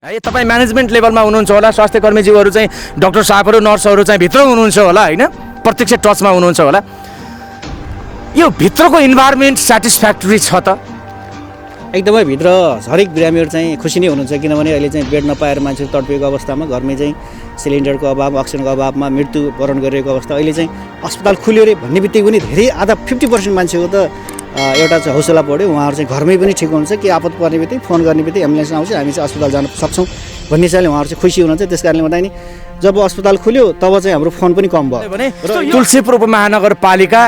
है तपाईँ म्यानेजमेन्ट लेभलमा हुनुहुन्छ होला, स्वास्थ्य कर्मीज्यूहरू चाहिँ डाक्टर साहबहरू नर्सहरू चाहिँ भित्र हुनुहुन्छ होला हैन, प्रत्यक्ष टचमा हुनुहुन्छ होला। यो भित्रको इन्भाइरोमेन्ट स्याटिस्फ्याक्टरी छ त? एकदमै भित्र हरेक बिरामीहरू चाहिँ खुसी नै हुनुहुन्छ, किनभने अहिले चाहिँ बेड नपाएर मान्छेहरू तडपिएको अवस्थामा घरमै चाहिँ सिलिन्डरको अभाव, अक्सिजनको अभावमा मृत्युवरण गरिरहेको अवस्था। अहिले चाहिँ अस्पताल खुल्यो रे भन्ने बित्तिकै पनि धेरै आधा 50% मान्छेको त एउटा चाहिँ हौसला बढ्यो, उहाँहरू चाहिँ घरमै पनि ठिक हुनुहुन्छ कि आपत पर्ने बित्तिकै फोन गर्ने बित्तिकै एम्बुलेन्स आउँछ, हामी चाहिँ अस्पताल जान सक्छौँ भन्ने हिसाबले उहाँहरू चाहिँ खुसी हुनुहुन्छ। त्यस कारणले गर्दा नि जब अस्पताल खुल्यो तब चाहिँ हाम्रो फोन पनि कम भयो भने तुलसीपुर उपमहानगरपालिका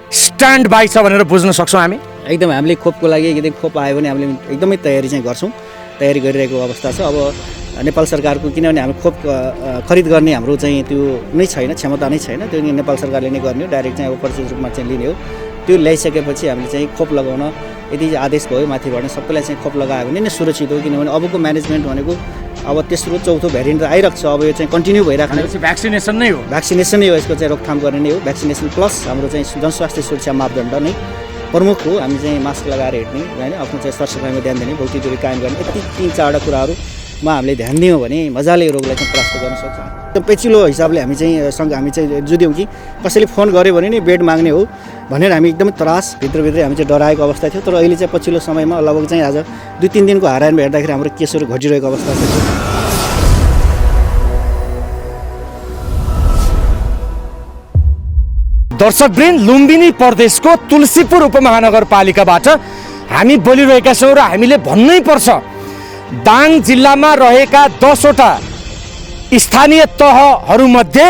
स्ट्यान्ड बाई छ भनेर बुझ्न सक्छौँ हामी। एकदम हामीले खोपको लागि यदि खोप आयो भने हामीले एकदमै तयारी चाहिँ गर्छौँ, तयारी गरिरहेको अवस्था छ। अब नेपाल सरकारको किनभने हामी खोप खरिद गर्ने हाम्रो चाहिँ त्यो नै छैन, क्षमता नै छैन, त्यो नेपाल सरकारले नै गर्ने हो, डाइरेक्ट चाहिँ अब पर्चेज रूपमा चाहिँ लिने हो। त्यो ल्याइसकेपछि हामीले चाहिँ खोप लगाउन यदि आदेश भयो माथिबाट सबैलाई चाहिँ खोप लगायो भने नै सुरक्षित हो, किनभने अबको म्यानेजमेन्ट भनेको अब तेस्रो चौथो भ्यारिएन्ट आइरहेको छ, अब यो चाहिँ कन्टिन्यू भइराख्ने भ्याक्सिनेसन नै हो, भ्याक्सिनेसन नै हो, यसको चाहिँ रोकथाम गर्ने नै हो। भ्याक्सिनेसन प्लस हाम्रो चाहिँ जनस्वास्थ्य सुरक्षा मापदण्ड नै प्रमुख हो। हामी चाहिँ मास्क लगाएर हिँड्ने होइन, आफ्नो चाहिँ सरसफाइमा ध्यान दिने, भौतिक दूरी कायम गर्ने, यति 3-4वटा कुराहरूमा हामीले ध्यान दियौँ भने मजाले यो रोगलाई चाहिँ परास्त गर्न सक्छौँ। एकदम पेचिलो हिसाबले हामी चाहिँ जुध्यौँ कि कसैले फोन गर्यो भने नि बेड माग्ने हो भनेर हामी एकदमै त्रास भित्रभित्रै हामी चाहिँ डराएको अवस्था थियो। तर अहिले चाहिँ पछिल्लो समयमा लगभग चाहिँ आज 2-3 दिनको हाराहारीमा हेर्दाखेरि हाम्रो केसहरू घटिरहेको अवस्था छ। दर्शकवृन्द, लुम्बिनी प्रदेशको तुलसीपुर उपमहानगरपालिकाबाट हामी बोलिरहेका छौँ र हामीले भन्नै पर्छ दाङ जिल्लामा रहेका 10वटा स्थानीय तहहरूमध्ये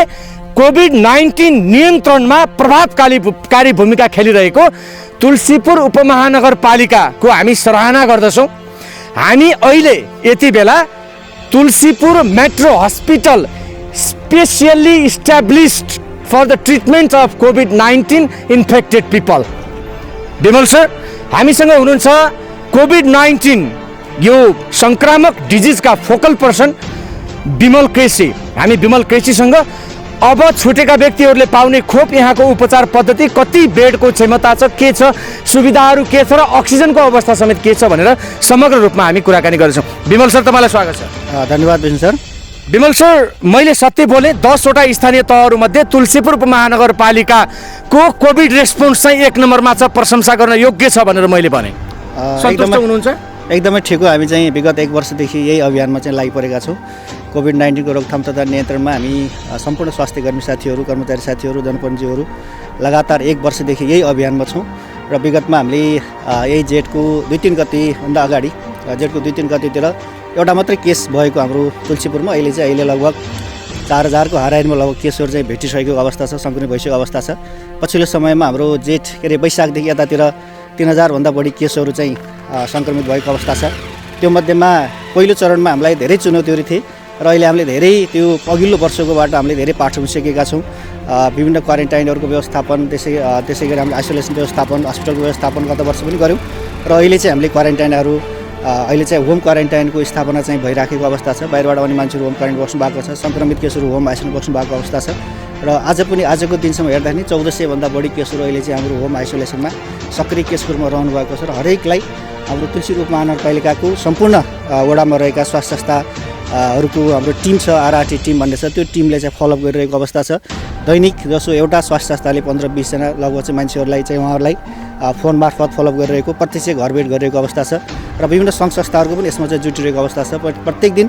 कोभिड-19 नियन्त्रणमा प्रभावकारी भूमिका खेलिरहेको तुलसीपुर उपमहानगरपालिकाको हामी सराहना गर्दछौँ। हामी अहिले यति बेला Tulsipur metro hospital specially established for the treatment of कोभिड-19 इन्फेक्टेड पिपल। विमल सर हामीसँग हुनुहुन्छ। कोभिड-19 यो सङ्क्रामक डिजिजका फोकल पर्सन विमल केसी। हामी विमल केसीसँग अब छुटेका व्यक्तिहरूले पाउने खोप, यहाँको उपचार पद्धति, कति बेडको क्षमता छ, के छ, सुविधाहरू के छ र अक्सिजनको अवस्था समेत के छ भनेर समग्र रूपमा हामी कुराकानी गर्छौँ। विमल सर तपाईँलाई स्वागत छ। धन्यवाद विष्णु सर। विमल सर, मैले सत्य बोलेँ, 10वटा स्थानीय तहहरूमध्ये तुलसीपुर उपमहानगरपालिकाको कोभिड रेस्पोन्स चाहिँ 1 नम्बरमा छ, प्रशंसा गर्न योग्य छ भनेर मैले भने। सन्तुष्ट हुनुहुन्छ? एकदमै ठिक हो। हामी चाहिँ विगत 1 वर्षदेखि यही अभियानमा चाहिँ लागिपरेका छौँ। कोभिड-19 को रोकथाम तथा नियन्त्रणमा हामी सम्पूर्ण स्वास्थ्यकर्मी साथीहरू, कर्मचारी साथीहरू, जनप्रतिनिधिहरू लगातार 1 वर्षदेखि यही अभियानमा छौँ र विगतमा हामीले यही जेठको 2-3 गतिभन्दा अगाडि, जेठको 2-3 गतितिर एउटा मात्रै केस भएको हाम्रो तुलसीपुरमा अहिले लगभग 4000को हाराहारीमा लगभग केसहरू चाहिँ भेटिसकेको अवस्था छ, सङ्क्रमित भइसकेको अवस्था छ। पछिल्लो समयमा हाम्रो जेठ वैशाखदेखि यतातिर 3000भन्दा बढी केसहरू चाहिँ सङ्क्रमित भएको अवस्था छ। त्यो मध्येमा पहिलो चरणमा हामीलाई धेरै चुनौतीहरू थिए र अहिले हामीले धेरै त्यो अघिल्लो वर्षकोबाट हामीले धेरै पाठहरू सिकेका छौँ। विभिन्न क्वारेन्टाइनहरूको व्यवस्थापन, त्यसै गरी हामीले आइसोलेसन व्यवस्थापन, हस्पिटलको व्यवस्थापन गत वर्ष पनि गऱ्यौँ र अहिले चाहिँ हामीले क्वारेन्टाइनहरू अहिले चाहिँ होम क्वारेन्टाइनको स्थापना चाहिँ भइराखेको अवस्था छ। बाहिरबाट आउने मान्छेहरू होम क्वारेन्टाइन बस्नु भएको छ, सङ्क्रमित केसहरू होम आइसोलेसन बस्नु भएको अवस्था छ र आजको दिनसम्म हेर्दाखेरि 1400भन्दा बढी केसहरू अहिले चाहिँ हाम्रो होम आइसोलेसनमा सक्रिय केसको रूपमा रहनु भएको छ र हरेकलाई हाम्रो तुलसीपुर उपमहानगरपालिकाको सम्पूर्ण वडामा रहेका स्वास्थ्य संस्थाहरूको हाम्रो टिम छ, आरआरटी टिम भन्ने छ, त्यो टिमले चाहिँ फलोअप गरिरहेको अवस्था छ। दैनिक जसो एउटा स्वास्थ्य संस्थाले 15-20 जना लगभग चाहिँ मान्छेहरूलाई चाहिँ उहाँहरूलाई फोन मार्फत फलोअप गरिरहेको, प्रत्यक्ष घर भेट गरिरहेको अवस्था छ र विभिन्न सङ्घ संस्थाहरूको पनि यसमा चाहिँ जुटिरहेको अवस्था छ। प्रत्येक दिन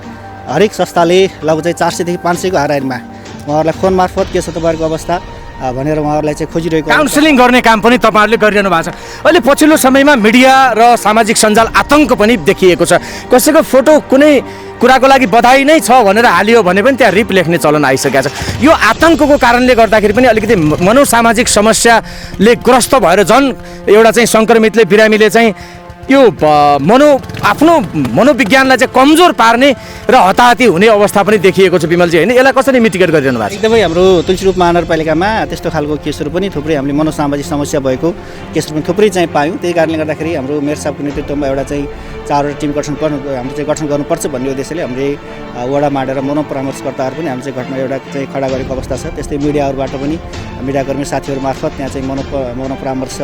हरेक संस्थाले लगभग चाहिँ 400 देखि 500को हाराहारीमा उहाँहरूलाई फोन मार्फत के छ तपाईँहरूको अवस्था भनेर उहाँहरूलाई चाहिँ खोजिरहेको, काउन्सिलिङ गर्ने काम पनि तपाईँहरूले गरिरहनु भएको छ। अहिले पछिल्लो समयमा मिडिया र सामाजिक सञ्जाल आतङ्क पनि देखिएको छ। कसैको फोटो कुनै कुराको लागि बधाई नै छ भनेर हालियो भने पनि त्यहाँ रिप लेख्ने चलन आइसकेको छ। यो आतङ्कको कारणले गर्दाखेरि पनि अलिकति मनोसामाजिक समस्याले ग्रस्त भएर झन् एउटा चाहिँ सङ्क्रमितले, बिरामीले चाहिँ यो आफ्नो मनोविज्ञानलाई चाहिँ कमजोर पार्ने र हताहती हुने अवस्था पनि देखिएको छ विमलजी, होइन? यसलाई कसरी मिटिगेट गरिरहनु भएको छ? एकदमै हाम्रो तुलसीपुर महानगरपालिकामा त्यस्तो खालको केसहरू पनि थुप्रै हामीले मनोसामाजिक समस्या भएको केसहरू पनि थुप्रै चाहिँ पायौँ। त्यही कारणले गर्दाखेरि हाम्रो मेयर साहबको नेतृत्वमा एउटा चाहिँ 4वटा टिम गठन गर्नुपर्छ भन्ने उद्देश्यले हामीले वडा माडेर मनोपरामर्शकर्ताहरू पनि हामी चाहिँ घटना एउटा चाहिँ खडा गरेको अवस्था छ। त्यस्तै मिडियाहरूबाट पनि मिडियाकर्मी साथीहरू मार्फत त्यहाँ चाहिँ मनोपरामर्श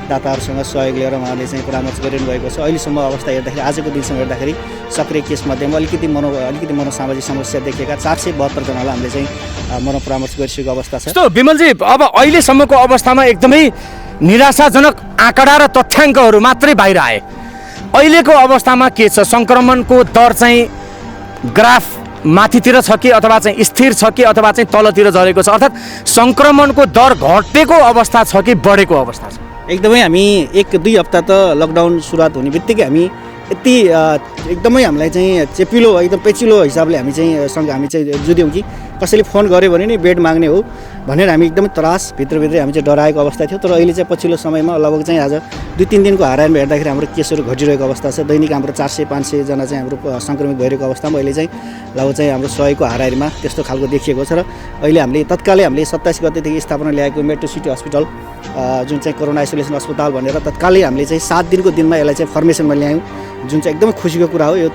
दाताहरूसँग सहयोग लिएर उहाँले चाहिँ परामर्श गरिरहनु भएको छ। अहिलेसम्म अवस्था हेर्दाखेरि आजको दिनसम्म हेर्दाखेरि सक्रिय केसमध्येमा अलिकति मनोसामाजिक समस्या देखिएका 472 जनालाई हामीले चाहिँ मनोपरामर्श गरिसकेको अवस्था छ। यस्तो विमलजी, अब अहिलेसम्मको अवस्थामा एकदमै निराशाजनक आँकडा र तथ्याङ्कहरू मात्रै बाहिर आए। अहिलेको अवस्थामा के छ? सङ्क्रमणको दर चाहिँ ग्राफ माथितिर छ कि अथवा चाहिँ स्थिर छ कि अथवा चाहिँ तलतिर झरेको छ? अर्थात् सङ्क्रमणको दर घटेको अवस्था छ कि बढेको अवस्था छ? एकदमै हामी 1-2 हप्ता त लकडाउन सुरुवात हुने बित्तिकै हामी यति एकदमै हामीलाई चाहिँ चेपिलो एकदम पेचिलो हिसाबले हामी चाहिँ जुध्यौँ कि कसैले फोन गर्यो भने नि बेड माग्ने हो भनेर हामी एकदमै त्रास भित्रभित्रै हामी चाहिँ डराएको अवस्था थियो। तर अहिले चाहिँ पछिल्लो समयमा लगभग चाहिँ आज 2-3 दिनको हाराहारीमा हेर्दाखेरि हाम्रो केसहरू घटिरहेको अवस्था छ। दैनिक हाम्रो 400-500 जना चाहिँ हाम्रो सङ्क्रमित भइरहेको अवस्थामा अहिले चाहिँ लगभग चाहिँ हाम्रो 100को हाराहारीमा त्यस्तो खालको देखिएको छ। र अहिले हामीले तत्कालै हामीले 27 गतेदेखि स्थापना ल्याएको मेट्रो सिटी हस्पिटल जुन चाहिँ कोरोना आइसोलेसन अस्पताल भनेर तत्कालै हामीले चाहिँ 7 दिनको दिनमा यसलाई चाहिँ फर्मेसनमा ल्यायौँ, जुन चाहिँ एकदमै खुसीको कुरा हो। यो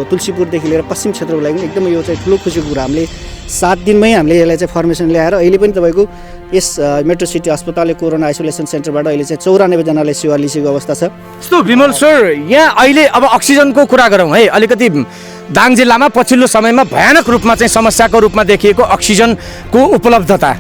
तुलसीपुरदेखि लिएर पश्चिम क्षेत्रको लागि पनि एकदमै यो चाहिँ ठुलो खुसीको कुरा। हामीले 7 दिनमै हामीले यसलाई चाहिँ फर्मेसन ल्याएर अहिले पनि तपाईँको यस मेट्रो सिटी अस्पतालले कोरोना आइसोलेसन सेन्टरबाट अहिले चाहिँ 94 जनाले सेवा लिइसकेको अवस्था छ। यस्तो विमल सर, यहाँ अहिले अब अक्सिजनको कुरा गरौँ है। अलिकति दाङ जिल्लामा पछिल्लो समयमा भयानक रूपमा चाहिँ समस्याको रूपमा देखिएको अक्सिजनको उपलब्धता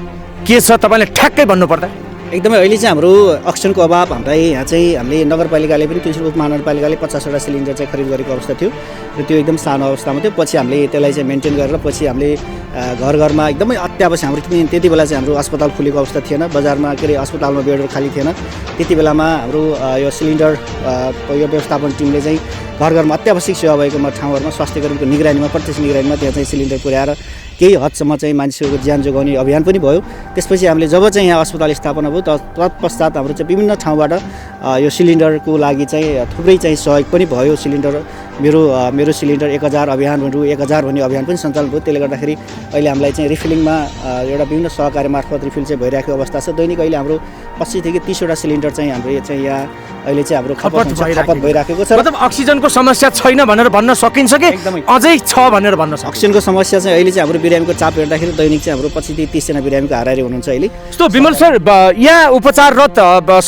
के छ तपाईँले ठ्याक्कै भन्नुपर्दा? एकदमै अहिले चाहिँ हाम्रो अक्सिजनको अभाव हामीलाई यहाँ चाहिँ हामीले नगरपालिकाले पनि तुलसीपुर उपमहानगरपालिकाले 50वटा सिलिन्डर चाहिँ खरिद गरेको अवस्था थियो र त्यो एकदम सानो अवस्थामा थियो। पछि हामीले त्यसलाई चाहिँ मेन्टेन गरेर पछि हामीले घर घरमा एकदमै अत्यावश्यक हाम्रो त्यति बेला चाहिँ हाम्रो अस्पताल खुलेको अवस्था थिएन, बजारमा के अरे अस्पतालमा बेडहरू खाली थिएन। त्यति बेलामा हाम्रो यो सिलिन्डर यो व्यवस्थापन टिमले चाहिँ घर घरमा अत्यावश्यक सेवा भएकोमा ठाउँहरूमा स्वास्थ्यकर्मीको निगरानीमा प्रत्यक्ष निगरानीमा त्यहाँ चाहिँ सिलिन्डर पुर्याएर केही हदसम्म चाहिँ मान्छेहरूको ज्यान जोगाउने अभियान पनि भयो। त्यसपछि हामीले जब चाहिँ यहाँ अस्पताल स्थापना भयो तत्पश्चात हाम्रो चाहिँ विभिन्न ठाउँबाट यो सिलिन्डरको लागि चाहिँ थुप्रै चाहिँ सहयोग पनि भयो। सिलिन्डर मेरो सिलिन्डर 1000 अभियानहरू 1000 भन्ने अभियान पनि सञ्चालन भयो। त्यसले गर्दाखेरि अहिले हामीलाई चाहिँ रिफिलिङमा एउटा विभिन्न सहकारी मार्फत रिफिल चाहिँ भइरहेको अवस्था छ। दैनिक अहिले हाम्रो 25 देखि 30वटा सिलिन्डर चाहिँ हाम्रो चाहिँ यहाँ अहिले चाहिँ हाम्रो खपत भइराखेको छ। मतलब अक्सिजनको समस्या छैन भनेर भन्न सकिन्छ कि अझै छ भनेर भन्न सकिन्छ? अक्सिजनको समस्या चाहिँ अहिले चाहिँ हाम्रो बिरामीको चाप हेर्दाखेरि दैनिक चाहिँ हाम्रो 25-30 जना बिरामीको हाराहारी हुनुहुन्छ अहिले। यस्तो विमल सर, यहाँ उपचाररत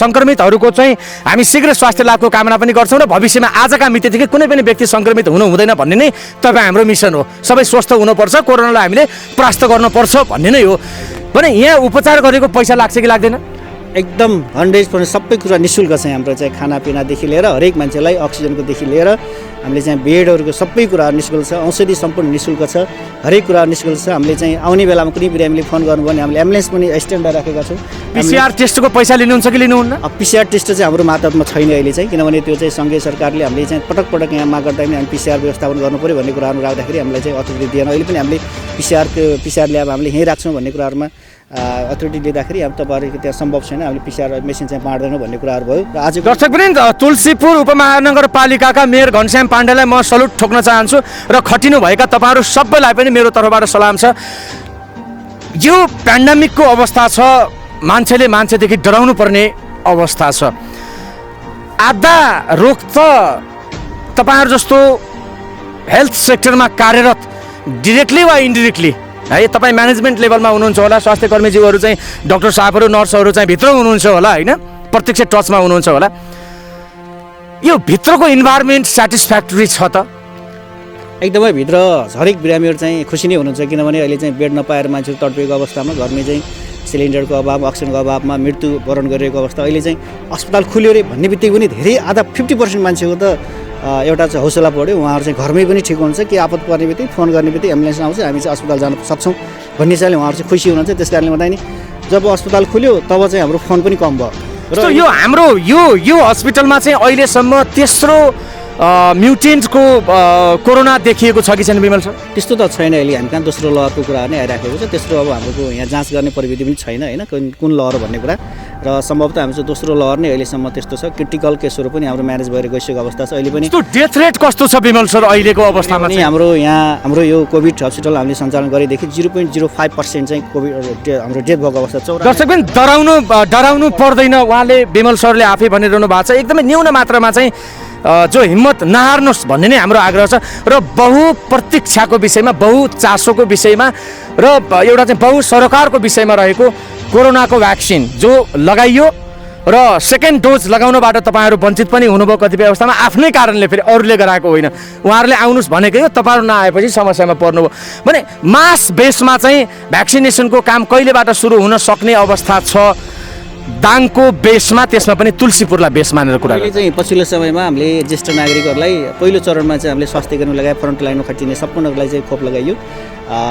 सङ्क्रमितहरूको चाहिँ हामी शीघ्र स्वास्थ्य लाभको कामना पनि गर्छौँ र भविष्यमा आजका मितिदेखि कुनै पनि व्यक्ति सङ्क्रमित हुनु हुँदैन भन्ने नै तपाईँ हाम्रो मिसन हो। सबै स्वस्थ हुनुपर्छ, कोरोनालाई हामीले परास्त गर्नुपर्छ भन्ने नै हो भने यहाँ उपचार गरेको पैसा लाग्छ कि लाग्दैन? एकदम 100% सबै कुरा निःशुल्क छ। हाम्रो चाहिँ खानापिनादेखि लिएर हरेक मान्छेलाई अक्सिजनकोदेखि लिएर हामीले चाहिँ बेडहरूको सबै कुरा निःशुल्क छ। औषधि सम्पूर्ण निःशुल्क छ, हरेक कुरा निःशुल्क छ। हामीले चाहिँ आउने बेलामा कुनै बिरामीले फोन गर्नुभयो भने हामीले एम्बुलेन्स पनि स्ट्यान्ड बाई राखेका छौँ। पिसिआर टेस्टको पैसा लिनुहुन्छ कि लिनुहुन्न? पिसिआर टेस्ट चाहिँ हाम्रो मातहतमा छैन अहिले चाहिँ, किनभने त्यो चाहिँ सङ्घीय सरकारले हामीले चाहिँ पटक यहाँ माग गर्दा पनि हामी पिसिआर व्यवस्थापन गर्नु पऱ्यो भन्ने कुराहरू राख्दाखेरि हामीलाई चाहिँ अथोरिटी दिएन। अहिले पनि हामीले पिसिआर ल्याब हामीले यहीँ राख्छौँ भन्ने कुराहरूमा अथोरिटी लिँदाखेरि अब तपाईँहरूको त्यहाँ सम्भव छैन, हामीले पिसिआर मेसिन चाहिँ बाँड्दैनौँ भन्ने कुराहरू भयो। र आज दर्शक पनि तुलसीपुर उपमहानगरपालिकाका मेयर घनश्याम पाण्डेलाई म सल्युट ठोक्न चाहन्छु र खटिनुभएका तपाईँहरू सबैलाई पनि मेरो तर्फबाट सलाम छ। यो पेन्डेमिकको अवस्था छ, मान्छेदेखि डराउनु पर्ने अवस्था छ। आधा रोग त तपाईँहरू जस्तो हेल्थ सेक्टरमा कार्यरत डिरेक्टली वा इन्डिरेक्टली है, तपाईँ म्यानेजमेन्ट लेभलमा हुनुहुन्छ होला, स्वास्थ्य कर्मीज्यूहरू चाहिँ डाक्टर साहबहरू नर्सहरू चाहिँ भित्र हुनुहुन्छ होला होइन, प्रत्यक्ष टचमा हुनुहुन्छ होला। यो भित्रको इन्भाइरोमेन्ट सेटिस्फ्याक्टरी छ त? एकदमै भित्र हरेक बिरामीहरू चाहिँ खुसी नै हुनुहुन्छ, किनभने अहिले चाहिँ बेड नपाएर मान्छेहरू तडपेको अवस्थामा घरमै चाहिँ सिलिन्डरको अभाव अक्सिजनको अभावमा मृत्युवरण गरिरहेको अवस्था। अहिले चाहिँ अस्पताल खुल्यो अरे भन्ने बित्तिकै पनि धेरै आधा 50% मान्छेको त एउटा चाहिँ हौसला बढ्यो। उहाँहरू चाहिँ घरमै पनि ठिक हुन्छ कि आपत पर्ने बित्तिकै फोन गर्ने बित्तिकै एम्बुलेन्स आउँछ, हामी चाहिँ अस्पताल जान सक्छौँ भन्ने हिसाबले उहाँहरू चाहिँ खुसी हुनुहुन्छ। त्यस कारणले गर्दा नि जब अस्पताल खुल्यो तब चाहिँ हाम्रो फोन पनि कम भयो। र यो हाम्रो यो हस्पिटलमा चाहिँ अहिलेसम्म तेस्रो म्युटेन्टको कोरोना देखिएको छ कि छैन विमल सर? त्यस्तो त छैन। अहिले हामी कहाँ दोस्रो लहरको कुरा नै आइराखेको छ, तेस्रो अब हाम्रो यहाँ जाँच गर्ने प्रविधि पनि छैन होइन, कुन लहर भन्ने कुरा। र सम्भवतः हामी चाहिँ दोस्रो लहर नै अहिलेसम्म त्यस्तो छ। क्रिटिकल केसहरू पनि हाम्रो म्यानेज भएर गइसकेको अवस्था छ। अहिले पनि त्यो डेथ रेट कस्तो छ विमल सर अहिलेको अवस्थामा? हाम्रो यो कोभिड हस्पिटल हामीले सञ्चालन गरेदेखि 0.05% चाहिँ कोभिड हाम्रो डेथ भएको अवस्था छ। दर्शक पनि डराउनु पर्दैन, उहाँले विमल सरले आफै भनिरहनु भएको छ। एकदमै न्यून मात्रामा चाहिँ जो हिम्मत नहार्नुहोस् भन्ने नै हाम्रो आग्रह छ। र बहुप्रतीक्षाको विषयमा, बहुचासोको विषयमा र एउटा चाहिँ बहु सरोकारको विषयमा रहेको कोरोनाको भ्याक्सिन जो लगाइयो र सेकेन्ड डोज लगाउनबाट तपाईँहरू वञ्चित पनि हुनुभयो कतिपय अवस्थामा आफ्नै कारणले, फेरि अरूले गराएको होइन। उहाँहरूले आउनुहोस् भनेकै हो, तपाईँहरू नआएपछि समस्यामा पर्नुभयो भने मास बेसमा चाहिँ भ्याक्सिनेसनको काम कहिलेबाट सुरु हुन सक्ने अवस्था छ दाङको बेसमा, त्यसमा पनि तुलसीपुरलाई बेस मानेर कुरा अहिले चाहिँ पछिल्लो समयमा हामीले ज्येष्ठ नागरिकहरूलाई पहिलो चरणमा चाहिँ हामीले स्वास्थ्यकर्मी लगायत फ्रन्ट लाइनमा खटिने सम्पूर्णलाई चाहिँ खोप लगाइयो।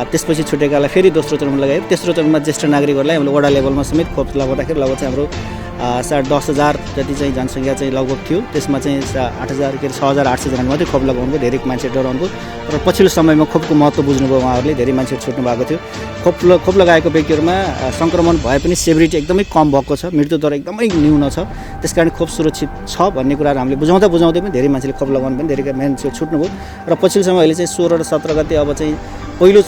त्यसपछि छुटेकालाई फेरि दोस्रो चरणमा लगायो। तेस्रो चरणमा ज्येष्ठ नागरिकहरूलाई हामीले वडा लेभलमा समेत खोप लगाउँदाखेरि लगभग चाहिँ हाम्रो 10,000 जति चाहिँ जनसङ्ख्या चाहिँ लगभग थियो। त्यसमा चाहिँ 8,000 के अरे 6,800 जना मात्रै खोप लगाउनुभयो। धेरै मान्छे डराउनुभयो र पछिल्लो समयमा खोपको महत्त्व बुझ्नुभयो उहाँहरूले। धेरै मान्छेहरू छुट्नु भएको थियो। खोप लगाएको व्यक्तिहरूमा सङ्क्रमण भए पनि सेभरिटी एकदमै कम भएको छ, मृत्युदर एकदमै न्यून छ। त्यसकारण खोप सुरक्षित छ भन्ने कुराहरू हामीले बुझाउँदै पनि धेरै मान्छेले खोप लगाउनु पनि धेरै मान्छेहरू छुट्नुभयो। र पछिल्लो समय अहिले चाहिँ 16 र 17 गते अब चाहिँ पहिलो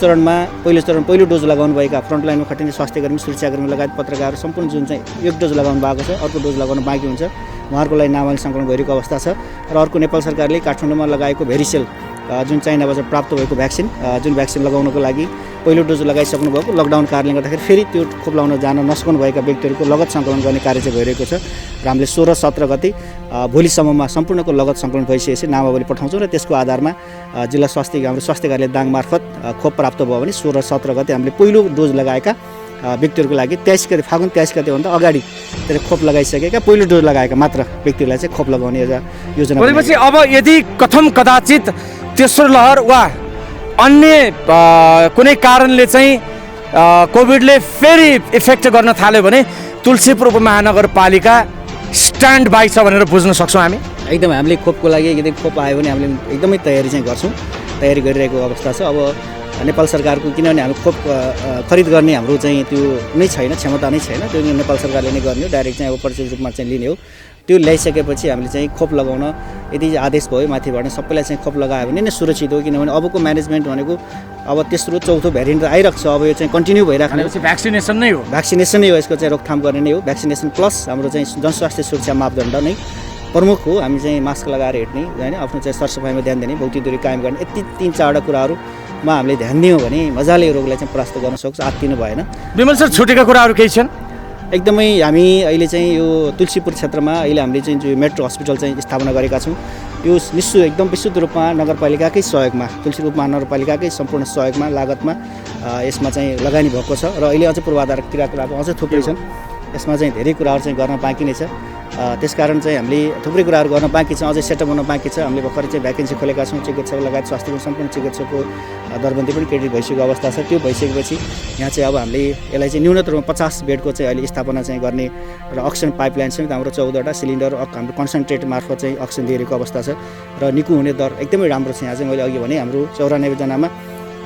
डोज लगाउनुभएका फ्रन्टलाइनमा खटिने स्वास्थ्यकर्मी, सुरक्षाकर्मी लगायत पत्रकार सम्पूर्ण जुन चाहिँ एक डोज लगाउनु भएको छ, अर्को डोज लगाउनु बाँकी हुन्छ, उहाँहरूको लागि नामावली सङ्कलन भइरहेको अवस्था छ। र अर्को नेपाल सरकारले काठमाडौँमा लगाएको भेरिसेल जुन चाइनाबाट प्राप्त भएको भ्याक्सिन, जुन भ्याक्सिन लगाउनको लागि पहिलो डोज लगाइसक्नु भएको, लकडाउन कारणले गर्दाखेरि फेरि त्यो खोप लगाउन जान नसक्नुभएका व्यक्तिहरूको लगत सङ्कलन गर्ने कार्य चाहिँ भइरहेको छ। र हामीले 16-17 गते भोलिसम्ममा सम्पूर्णको लगत सङ्कलन भइसकेपछि नामावली पठाउँछौँ र त्यसको आधारमा जिल्ला हाम्रो स्वास्थ्य कार्यालय दाङ मार्फत खोप प्राप्त भयो भने 16-17 गते हामीले पहिलो डोज लगाएका व्यक्तिहरूको लागि 23 गते फागुन 23 गतेभन्दा अगाडि त्यसले खोप लगाइसकेका पहिलो डोज लगाएका मात्र व्यक्तिहरूलाई चाहिँ खोप लगाउने योजना। भनेपछि अब यदि कथम कदाचित तेस्रो लहर वा अन्य कुनै कारणले चाहिँ कोभिडले फेरि इफेक्ट गर्न थाल्यो भने तुलसीपुर उपमहानगरपालिका स्ट्यान्ड बाई छ भनेर बुझ्न सक्छौँ हामी। एकदमै हामीले खोपको लागि यदि खोप आयो भने हामीले एकदमै तयारी चाहिँ गर्छौँ, तयारी गरिरहेको अवस्था छ। अब नेपाल सरकारको किनभने हामी खोप खरिद गर्ने हाम्रो चाहिँ त्यो नै छैन, क्षमता नै छैन, त्यो नेपाल सरकारले नै गर्ने हो, डाइरेक्ट चाहिँ अब पर्चेज रूपमा चाहिँ लिने हो। त्यो ल्याइसकेपछि हामीले चाहिँ खोप लगाउन यदि आदेश भयो माथिबाट सबैलाई चाहिँ खोप लगायो भने नै सुरक्षित हो। किनभने अबको म्यानेजमेन्ट भनेको अब तेस्रो चौथो भेरिएन्ट आइरहेको छ, अब यो चाहिँ कन्टिन्यू भइरहेको छ। भ्याक्सिनेसन नै हो, भ्याक्सिनेसन नै हो, यसको चाहिँ रोकथाम गर्ने नै हो। भ्याक्सिनेसन प्लस हाम्रो चाहिँ जनस्वास्थ्य सुरक्षा मापदण्ड नै प्रमुख हो। हामी चाहिँ मास्क लगाएर हिँड्ने होइन, आफ्नो चाहिँ सरसफाइमा ध्यान दिने, भौतिक दूरी कायम गर्ने, यति 3-4वटा कुराहरूमा हामीले ध्यान दियौँ भने मजाले यो रोगलाई चाहिँ परास्त गर्न सक्छ, आत्तिनु भएन। विमल सर, छुटेका कुराहरू केही छन्? एकदमै हामी अहिले चाहिँ यो तुलसीपुर क्षेत्रमा अहिले हामीले चाहिँ जो मेट्रो हस्पिटल चाहिँ स्थापना गरेका छौँ, यो एकदम विशुद्ध रूपमा नगरपालिकाकै सहयोगमा, तुलसीपुर महानगरपालिकाकै सम्पूर्ण सहयोगमा लागतमा यसमा चाहिँ लगानी भएको छ। र अहिले अझ पूर्वाधार कुराहरू अझ थुप्रै छन्, यसमा चाहिँ धेरै कुराहरू चाहिँ गर्न बाँकी नै छ। त्यसकारण चाहिँ हामीले थुप्रै कुराहरू गर्न बाँकी छ, अझै सेटअप हुन बाँकी छ। हामीले भर्खरै चाहिँ भ्याकेन्सी खोलेका छौँ, चिकित्सक लगायत स्वास्थ्यको सम्पूर्ण चिकित्सकको दरबन्दी पनि क्रेडिट भइसकेको अवस्था छ। त्यो भइसकेपछि यहाँ चाहिँ अब हामीले यसलाई चाहिँ न्यूनतम 50 बेडको चाहिँ अहिले स्थापना चाहिँ गर्ने र अक्सिजन पाइपलाइन समेत हाम्रो 14वटा सिलिन्डर हाम्रो कन्सन्ट्रेट मार्फत चाहिँ अक्सिजन दिएको अवस्था छ र निको हुने दर एकदमै राम्रो छ। यहाँ चाहिँ मैले अघि भने हाम्रो 94 जनामा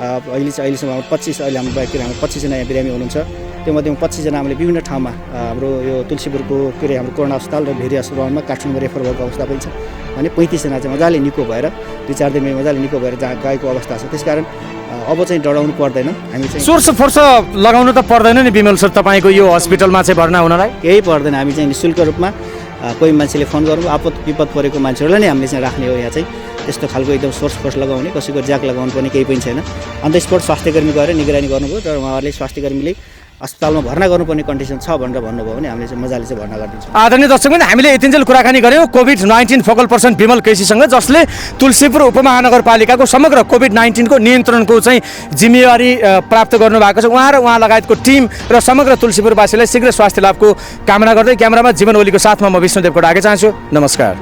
अहिलेसम्म हाम्रो 25 अहिले हाम्रो बाँकी हाम्रो 25 जना यहाँ बिरामी हुनुहुन्छ। त्योमध्येमा 25 जना हामीले विभिन्न ठाउँमा हाम्रो यो तुलसीपुरको के अरे हाम्रो कोरोना अस्पताल र भेरी अस्पतालमा काठमाडौँमा रेफर भएको अवस्था पनि छ भने 35 जना चाहिँ मजाले निको भएर 2-4 दिनमा मजाले निको भएर जहाँ गएको अवस्था छ। त्यसकारण अब चाहिँ डराउनु पर्दैन। हामी चाहिँ सोर्स फोर्स लगाउनु त पर्दैन नि विमल सर, तपाईँको यो हस्पिटलमा चाहिँ भर्ना हुनलाई? केही पर्दैन। हामी चाहिँ निःशुल्क रूपमा कोही मान्छेले फोन गर्नु आपद विपद परेको मान्छेहरूलाई नै हामीले चाहिँ राख्ने हो। यहाँ चाहिँ त्यस्तो खालको एकदम सोर्स फोर्स लगाउने, कसैको ज्याक लगाउनु पनि केही पनि छैन। अन द स्पट स्वास्थ्यकर्मी गएर निगरानी गर्नुभयो र उहाँहरूले स्वास्थ्यकर्मीले अस्पतालमा भर्ना गर्नुपर्ने कन्डिसन छ भनेर भन्नुभयो भने हामीले चाहिँ मजाले चाहिँ भर्ना गरिदिन्छौँ। आदरणीय दर्शकबिन, हामीले यतिन्जेल कुराकानी गऱ्यौँ कोभिड-19 फोकल पर्सन विमल केसीसँग, जसले तुलसीपुर उपमहानगरपालिकाको समग्र कोभिड-19 को नियन्त्रणको चाहिँ जिम्मेवारी प्राप्त गर्नुभएको छ। उहाँ र उहाँ लगायतको टिम र समग्र तुलसीपुरवासीलाई शीघ्र स्वास्थ्य लाभको कामना गर्दै क्यामेरामा जीवन ओलीको साथमा म विष्णुदेव कोटा आगे चाहन्छु। नमस्कार।